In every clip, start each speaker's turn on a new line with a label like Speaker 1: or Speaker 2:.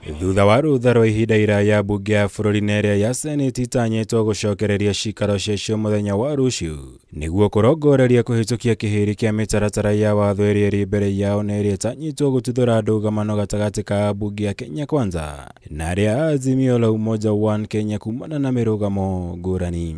Speaker 1: Thutha wa rutha rwa ihinda iraya Mbunge ya bururi ya Senate itanyitwo gucokereria ciikaro ciacio muthenya wa rucio niguo kurongoreria kuhitukia kihiri kia mitaratara ya watho iria iri mbere yao na iria itanyitwo gututhura ndungamano gatagati ka Mbunge ya Kenya Kwanza na aria Azimio la Umoja One Kenya kumana na mirugamo ngurani.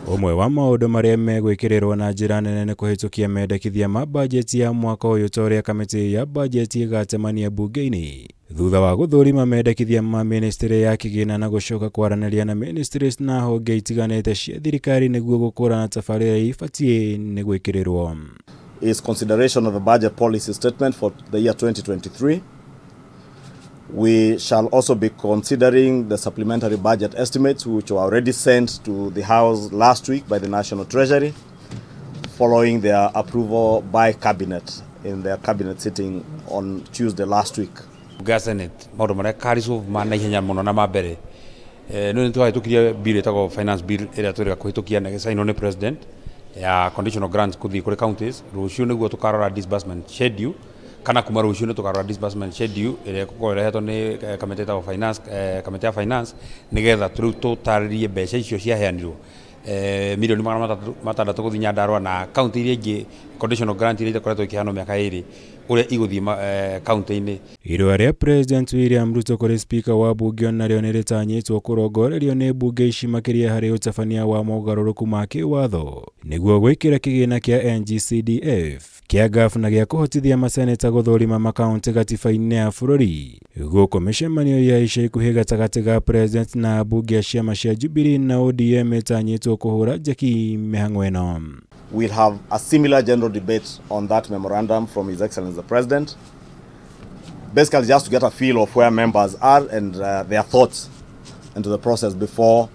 Speaker 1: Umwe wa maundu maria megwikirirwo na njira nene ni kuhitukia mendekithia ma mbanjeti ya mwaka uyu toria kamiti ya mbanjeti igatemania mbunge-ini thutha wa guthurima mendekithia ma ministry ya kigina na gucoka kwaraniria na ministries na honge itiganite cia thirikari niguo gukurana tabarira ibatie ni gwikirirwo.
Speaker 2: Is consideration of the budget policy statement for the year 2023. We shall also be considering the supplementary budget estimates which were already sent to the House last week by the National Treasury following their approval by Cabinet in their Cabinet sitting on Tuesday last week.
Speaker 3: Senate maundu maria kariso mana ihenya muno na mabere no nitwahitukirie bill itago finance bill ira turiga kuhitukia na sign on president ya conditional grants kuthi kuri counties rucio niguo tukarora disbursement schedule kana kuma rucio tukarora disbursement schedule ira kukorehetwo ni committee of finance committee of finance nigetha tutaririe mbeca icio ciaheanirwo milioni matandatu kuthi Nyandarua na county iria ingi conditional grant iria ikoretwo ikihanwo miaka iri uria iguthi county-ini.
Speaker 1: Irua ria President William Ruto kuri speaker wa Mbunge nario ni ritanyitwo kurongorerio ni mbunge ici makiria hari utabania wa mogaruruku ma kiwatho niguo gwikira kigina kia NG-CDF kia gavana gia kuhotithia maseneta guthurima makaunti gatiba-ini ya bururi guku micemanio ya ica ikuhi gatagati ga President na mbunge cia ciama cia Jubilee na ODM itanyitwo kuhura jeki mihang'o ino.
Speaker 2: We'll have a similar general debate on that memorandum from His Excellency the President. Basically just to get a feel of where members are and their thoughts into the process before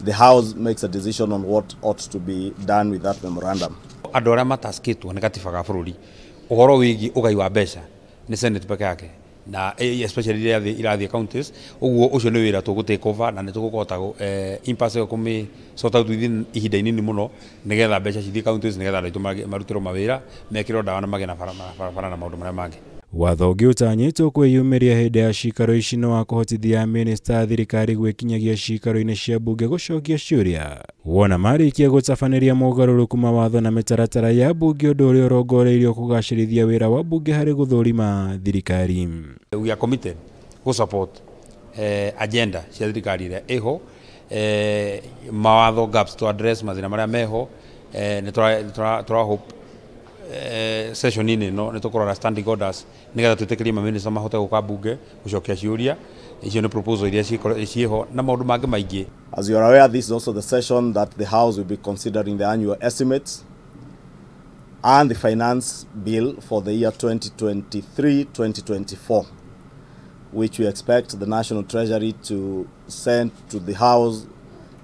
Speaker 2: the House makes a decision on what ought to be done with that memorandum.
Speaker 3: Andu aria mataskitwo ni gatiba ga bururi uhoro wigi ugai wa mbeca ni Senate peke yake na especially irathi counties uguo ucio ni wira tugutake over na nitugukota impasse kumi sort out within ihinda inini muno nigetha mbeca cithi counties nigetha andu marutirwo mawira mekirwo dawa na magena bara na maundu maria mangi.
Speaker 1: Watho ungi utanyitwo kwiyumiria hindi ya ciikaro ici no wa kuhotithia minista thirikari gwikinyagia ciikaro-ini cia mbunge gucokia ciuria wona marikia gutabaniria mogaruruku ma watho na mitaratara ya mbunge undu uria urongoreirio kugacirithia wira wa mbunge hari guthurima thirikari.
Speaker 3: We are committed to support agenda cia thirikari iria iho mawatho gaps to address mathina maria meho ni tura hope session ini no nitukorora standing orders nigetha twitikirie ma minister mahote guka mbunge gucokia ciuria icio ni proposal iria ciho na maundu mangi maingi.
Speaker 2: As you are aware, this is also the session that the House will be considering the annual estimates and the finance bill for the year 2023-2024, which we expect the National Treasury to send to the House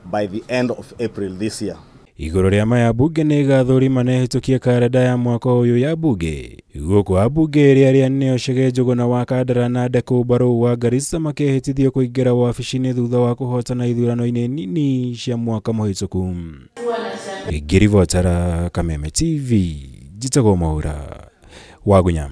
Speaker 2: by the end of April this year.
Speaker 1: Iguru ria maya mbunge ni igathurima na ihitukia karenda ya mwaka uyu ya mbunge guku ambunge iria rianio Chege Njuguna wa Kandara na Ndeku Baru wa Garissa makihitithio kuingira wabici-ini thutha wa kuhotana ithurano-ini nini cia mwaka muhituku. Ngirivotara Kameme TV njitagwo Mwaura Wagunya.